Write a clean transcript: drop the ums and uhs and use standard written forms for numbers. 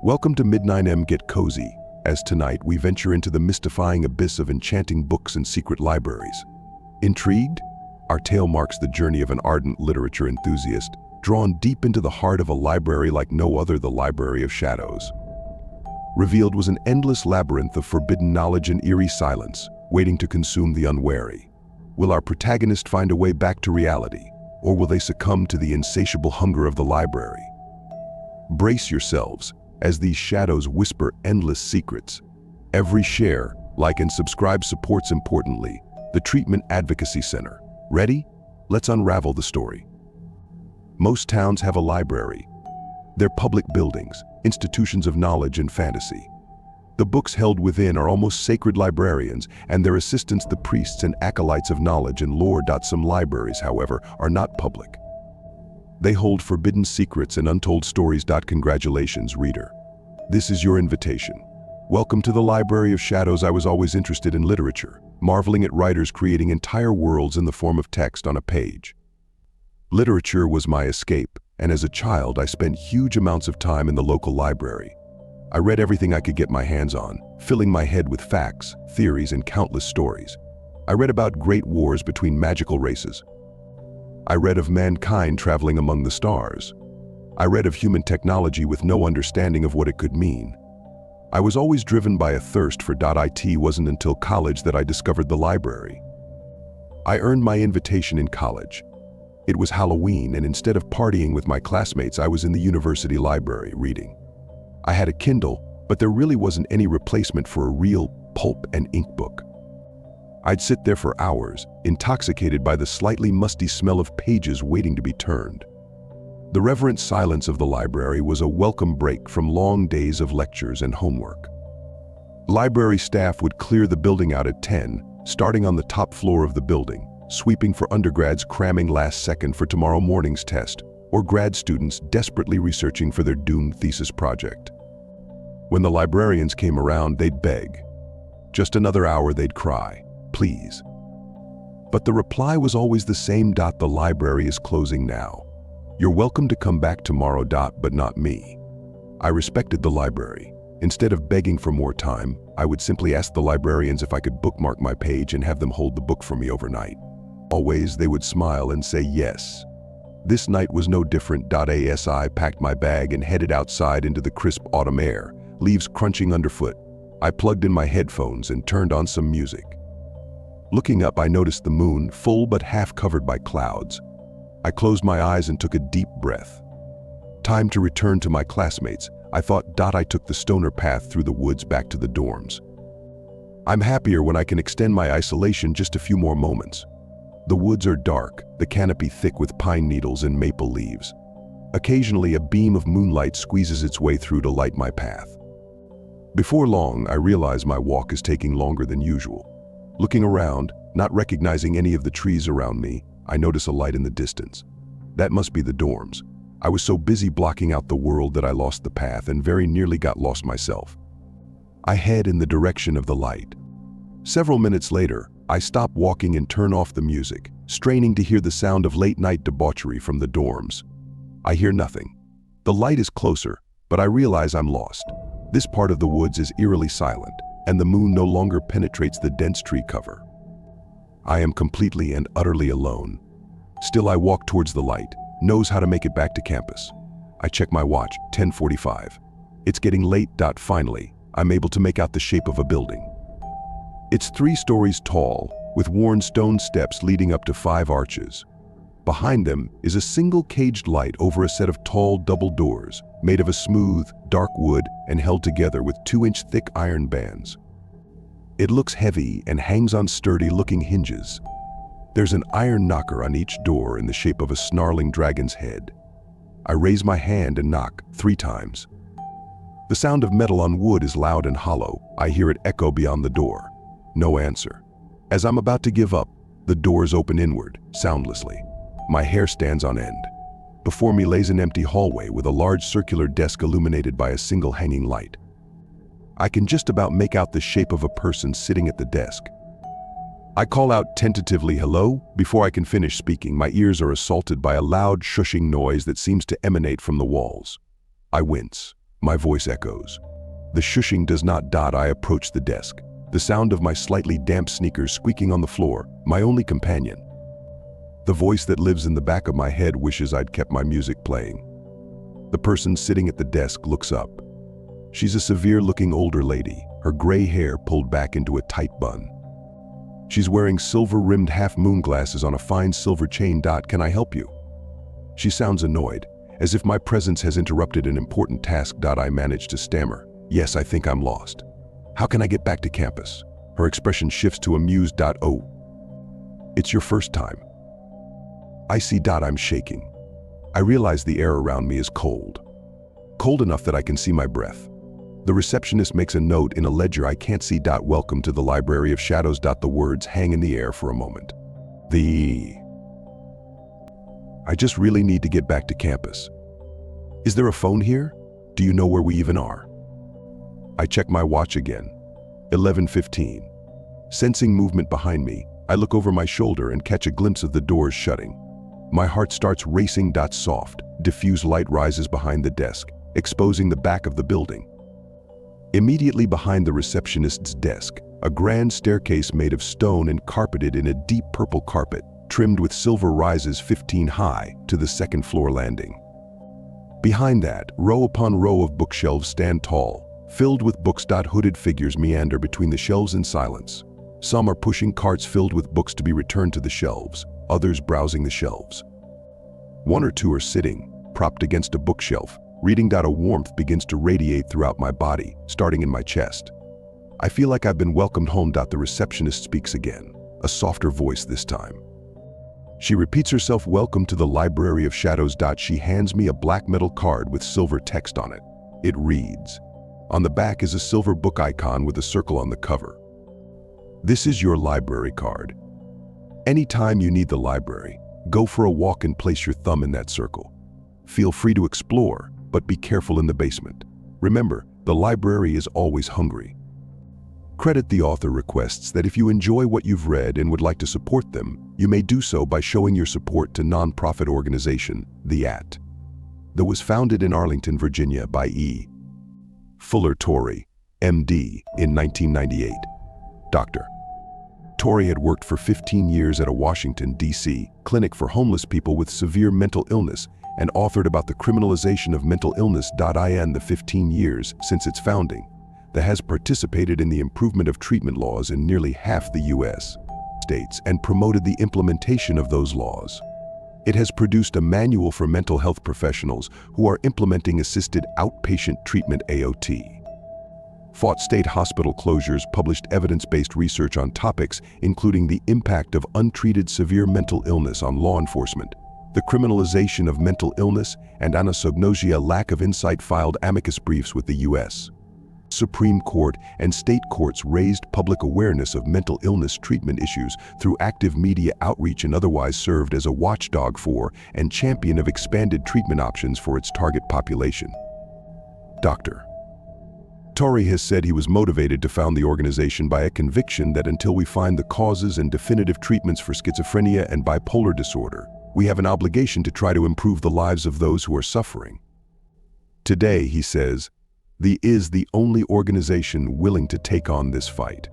Welcome to Midnight M. Get Cozy, as tonight we venture into the mystifying abyss of enchanting books and secret libraries. Intrigued? Our tale marks the journey of an ardent literature enthusiast, drawn deep into the heart of a library like no other, the Library of Shadows. Revealed was an endless labyrinth of forbidden knowledge and eerie silence, waiting to consume the unwary. Will our protagonist find a way back to reality, or will they succumb to the insatiable hunger of the library? Brace yourselves, as these shadows whisper endless secrets. Every share, like and subscribe supports, importantly, the Treatment Advocacy Center. Ready? Let's unravel the story. Most towns have a library. They're public buildings, institutions of knowledge and fantasy. The books held within are almost sacred librarians, and their assistants the priests and acolytes of knowledge and lore. Some libraries, however, are not public. They hold forbidden secrets and untold stories. Congratulations, reader. This is your invitation. Welcome to the Library of Shadows. I was always interested in literature, marveling at writers creating entire worlds in the form of text on a page. Literature was my escape, and as a child I spent huge amounts of time in the local library. I read everything I could get my hands on, filling my head with facts, theories, and countless stories. I read about great wars between magical races. I read of mankind traveling among the stars. I read of human technology with no understanding of what it could mean. I was always driven by a thirst for it. Wasn't until college that I discovered the library. I earned my invitation in college. It was Halloween, and instead of partying with my classmates, I was in the university library reading. I had a Kindle, but there really wasn't any replacement for a real pulp and ink book. I'd sit there for hours, intoxicated by the slightly musty smell of pages waiting to be turned. The reverent silence of the library was a welcome break from long days of lectures and homework. Library staff would clear the building out at 10, starting on the top floor of the building, sweeping for undergrads cramming last second for tomorrow morning's test, or grad students desperately researching for their doomed thesis project. When the librarians came around, they'd beg. Just another hour, they'd cry. Please. But the reply was always the same. The library is closing now. You're welcome to come back tomorrow. But not me. I respected the library. Instead of begging for more time, I would simply ask the librarians if I could bookmark my page and have them hold the book for me overnight. Always they would smile and say yes. This night was no different. I packed my bag and headed outside into the crisp autumn air, leaves crunching underfoot. I plugged in my headphones and turned on some music. Looking up, I noticed the moon, full but half covered by clouds. I closed my eyes and took a deep breath. Time to return to my classmates. I thought. I took the stoner path through the woods back to the dorms. I'm happier when I can extend my isolation just a few more moments. The woods are dark, the canopy thick with pine needles and maple leaves. Occasionally a beam of moonlight squeezes its way through to light my path. Before long, I realize my walk is taking longer than usual. Looking around, not recognizing any of the trees around me, I notice a light in the distance. That must be the dorms. I was so busy blocking out the world that I lost the path and very nearly got lost myself. I head in the direction of the light. Several minutes later, I stop walking and turn off the music, straining to hear the sound of late-night debauchery from the dorms. I hear nothing. The light is closer, but I realize I'm lost. This part of the woods is eerily silent, and the moon no longer penetrates the dense tree cover. I am completely and utterly alone. Still, I walk towards the light, knows how to make it back to campus. I check my watch, 10:45. It's getting late. Finally, I'm able to make out the shape of a building. It's 3 stories tall, with worn stone steps leading up to 5 arches. Behind them is a single caged light over a set of tall double doors, made of a smooth, dark wood and held together with 2-inch thick iron bands. It looks heavy and hangs on sturdy-looking hinges. There's an iron knocker on each door in the shape of a snarling dragon's head. I raise my hand and knock 3 times. The sound of metal on wood is loud and hollow. I hear it echo beyond the door. No answer. As I'm about to give up, the doors open inward, soundlessly. My hair stands on end. Before me lays an empty hallway with a large circular desk illuminated by a single hanging light. I can just about make out the shape of a person sitting at the desk. I call out tentatively, "Hello?" Before I can finish speaking, my ears are assaulted by a loud shushing noise that seems to emanate from the walls. I wince. My voice echoes. The shushing does not dot. I approach the desk. The sound of my slightly damp sneakers squeaking on the floor, my only companion. The voice that lives in the back of my head wishes I'd kept my music playing. The person sitting at the desk looks up. She's a severe-looking older lady, her gray hair pulled back into a tight bun. She's wearing silver-rimmed half-moon glasses on a fine silver chain. Can I help you? She sounds annoyed, as if my presence has interrupted an important task. I manage to stammer. Yes, I think I'm lost. How can I get back to campus? Her expression shifts to amused. Oh, it's your first time. I see. I'm shaking. I realize the air around me is cold. Cold enough that I can see my breath. The receptionist makes a note in a ledger I can't see. Welcome to the Library of Shadows. The words hang in the air for a moment. I just really need to get back to campus. Is there a phone here? Do you know where we even are? I check my watch again. 11:15. Sensing movement behind me, I look over my shoulder and catch a glimpse of the doors shutting. My heart starts racing. Soft, diffuse light rises behind the desk, exposing the back of the building. Immediately behind the receptionist's desk, a grand staircase made of stone and carpeted in a deep purple carpet, trimmed with silver, rises 15 high to the second-floor landing. Behind that, row upon row of bookshelves stand tall, filled with books. Hooded figures meander between the shelves in silence. Some are pushing carts filled with books to be returned to the shelves, others browsing the shelves. One or two are sitting, propped against a bookshelf, reading. A warmth begins to radiate throughout my body, starting in my chest. I feel like I've been welcomed home. The receptionist speaks again, a softer voice this time. She repeats herself. Welcome to the Library of Shadows. She hands me a black metal card with silver text on it. It reads. On the back is a silver book icon with a circle on the cover. This is your library card. Anytime you need the library, go for a walk and place your thumb in that circle. Feel free to explore, but be careful in the basement. Remember, the library is always hungry. Credit the author requests that if you enjoy what you've read and would like to support them, you may do so by showing your support to nonprofit organization, The At. That was founded in Arlington, Virginia by E. Fuller Torrey, MD, in 1998. Dr. Torrey had worked for 15 years at a Washington, D.C. clinic for homeless people with severe mental illness and authored about the criminalization of mental illness. In the 15 years since its founding, that has participated in the improvement of treatment laws in nearly half the U.S. states and promoted the implementation of those laws. It has produced a manual for mental health professionals who are implementing assisted outpatient treatment (AOT). Fought state hospital closures, published evidence-based research on topics including the impact of untreated severe mental illness on law enforcement, the criminalization of mental illness, and anosognosia lack of insight. Filed amicus briefs with the U.S. Supreme Court and state courts, raised public awareness of mental illness treatment issues through active media outreach, and otherwise served as a watchdog for and champion of expanded treatment options for its target population. Dr. Torrey has said he was motivated to found the organization by a conviction that until we find the causes and definitive treatments for schizophrenia and bipolar disorder, we have an obligation to try to improve the lives of those who are suffering. Today, he says, is the only organization willing to take on this fight.